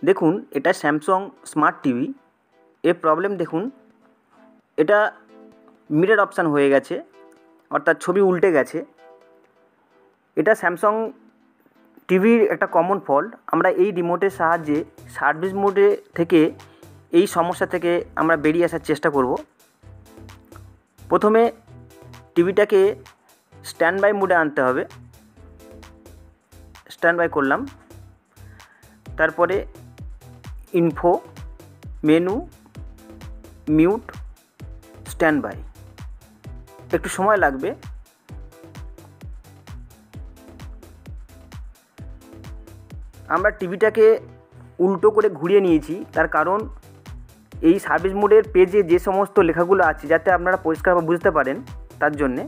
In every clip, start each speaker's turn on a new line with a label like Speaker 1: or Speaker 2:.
Speaker 1: দেখুন এটা Samsung smart TV. এর প্রবলেম দেখুন, এটা মিরর অপশান হয়ে গেছে, অর্থাৎ ছবি উল্টে গেছে। এটা স্যামসাং টিভির একটা কমন ফল্ট। আমরা এই রিমোটের সাহায্যে সার্ভিস মোডে থেকে এই সমস্যা থেকে আমরা বেরিয়ে আসার চেষ্টা করব। প্রথমে টিভিটাকে স্ট্যান্ড বাই মোডে আনতে হবে। স্ট্যান্ড বাই করলাম, তারপরে info, menu, mute, stand by. একটু সময় লাগবে। আমরা টিভিটাকে উল্টো করে ঘুরিয়ে নিয়েছি, তার কারণ এই সার্ভিস মোডের পেজে যে সমস্ত লেখাগুলো আছে যাতে আপনারা পরিষ্কারভাবে বুঝতে পারেন তার জন্যে।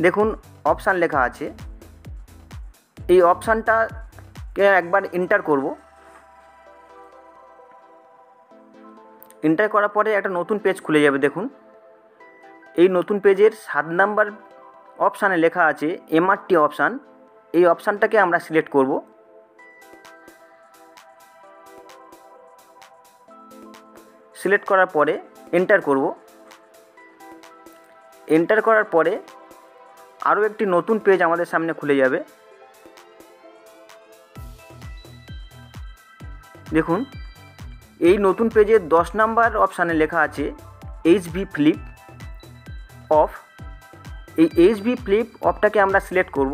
Speaker 1: দেখুন অপশান লেখা আছে, এই অপশানটাকে একবার এন্টার করব। এন্টার করার পরে একটা নতুন পেজ খুলে যাবে। দেখুন এই নতুন পেজের 7 নাম্বার অপশানে লেখা আছে এমআরটি অপশান। এই অপশানটাকে আমরা সিলেক্ট করব। সিলেক্ট করার পরে এন্টার করব। এন্টার করার পরে আরও একটি নতুন পেজ আমাদের সামনে খুলে যাবে। দেখুন এই নতুন পেজের 10 নাম্বার অপশানে লেখা আছে এইচভি ফ্লিপ অফ। এই এইচভি ফ্লিপ অফটাকে আমরা সিলেক্ট করব।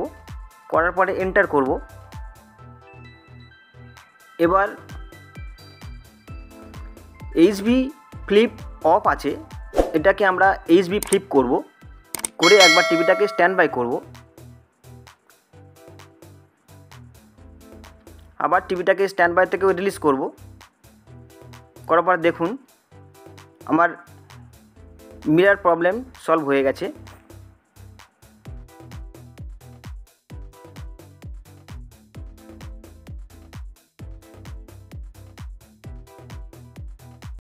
Speaker 1: করার পরে এন্টার করব। এবার এইচভি ফ্লিপ অফ আছে, এটাকে আমরা এইচভি ফ্লিপ করব। করে একবার টিভিটাকে স্ট্যান্ড বাই করব। আবার টিভিটাকে স্ট্যান্ড বাই থেকে রিলিজ করব। করার পর দেখুন আমার মিরর প্রবলেম সলভ হয়ে গেছে।